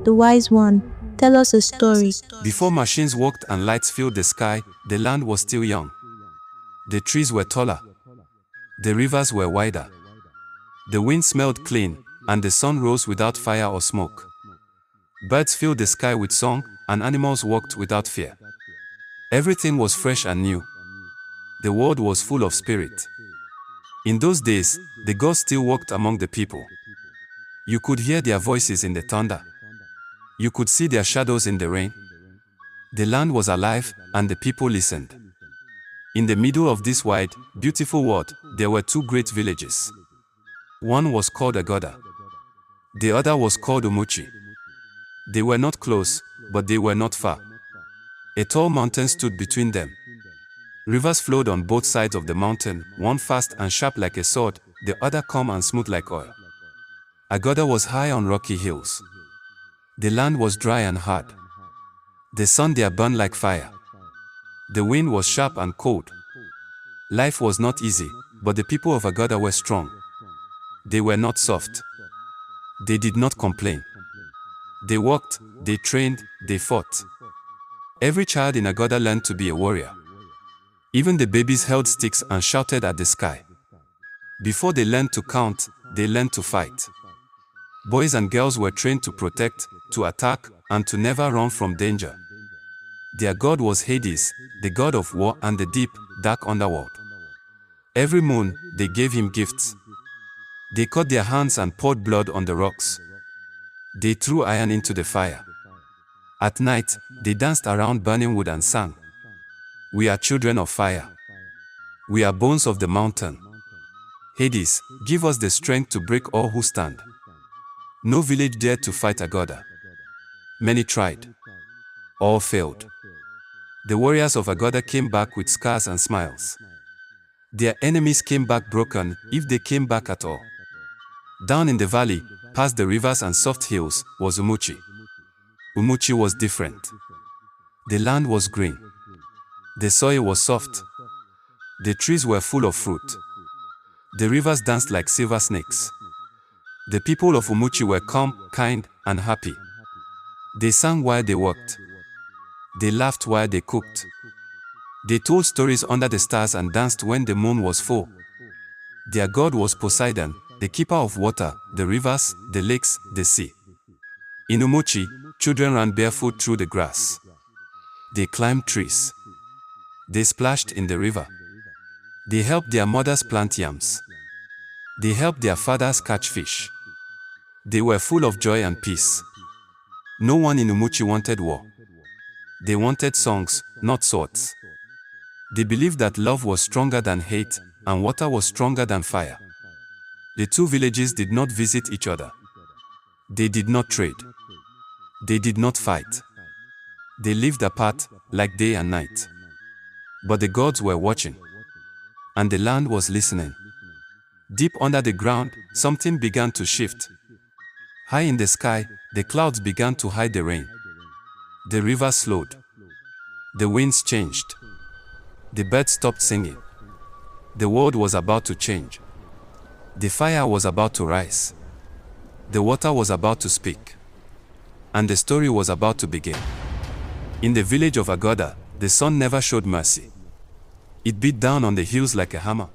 the wise one, tell us a story. Before machines worked and lights filled the sky, the land was still young. The trees were taller. The rivers were wider. The wind smelled clean, and the sun rose without fire or smoke. Birds filled the sky with song, and animals walked without fear. Everything was fresh and new. The world was full of spirit. In those days, the gods still walked among the people. You could hear their voices in the thunder. You could see their shadows in the rain. The land was alive, and the people listened. In the middle of this wide, beautiful world, there were two great villages. One was called Agoda. The other was called Umuchi. They were not close, but they were not far. A tall mountain stood between them. Rivers flowed on both sides of the mountain, one fast and sharp like a sword, the other calm and smooth like oil. Agoda was high on rocky hills. The land was dry and hard. The sun there burned like fire. The wind was sharp and cold. Life was not easy, but the people of Agoda were strong. They were not soft. They did not complain. They worked, they trained, they fought. Every child in Agoda learned to be a warrior. Even the babies held sticks and shouted at the sky. Before they learned to count, they learned to fight. Boys and girls were trained to protect, to attack, and to never run from danger. Their god was Hades, the god of war and the deep, dark underworld. Every moon, they gave him gifts. They cut their hands and poured blood on the rocks. They threw iron into the fire. At night, they danced around burning wood and sang, "We are children of fire. We are bones of the mountain. Hades, give us the strength to break all who stand." No village dared to fight Agoda. Many tried. All failed. The warriors of Agoda came back with scars and smiles. Their enemies came back broken, if they came back at all. Down in the valley, past the rivers and soft hills, was Umuchi. Umuchi was different. The land was green. The soil was soft. The trees were full of fruit. The rivers danced like silver snakes. The people of Umuchi were calm, kind, and happy. They sang while they worked. They laughed while they cooked. They told stories under the stars and danced when the moon was full. Their god was Poseidon, the keeper of water, the rivers, the lakes, the sea. In Umuchi, children ran barefoot through the grass. They climbed trees. They splashed in the river. They helped their mothers plant yams. They helped their fathers catch fish. They were full of joy and peace. No one in Umuchi wanted war. They wanted songs, not swords. They believed that love was stronger than hate, and water was stronger than fire. The two villages did not visit each other. They did not trade. They did not fight. They lived apart, like day and night. But the gods were watching. And the land was listening. Deep under the ground, something began to shift. High in the sky, the clouds began to hide the rain. The river slowed. The winds changed. The birds stopped singing. The world was about to change. The fire was about to rise. The water was about to speak. And the story was about to begin. In the village of Agoda, the sun never showed mercy. It beat down on the hills like a hammer.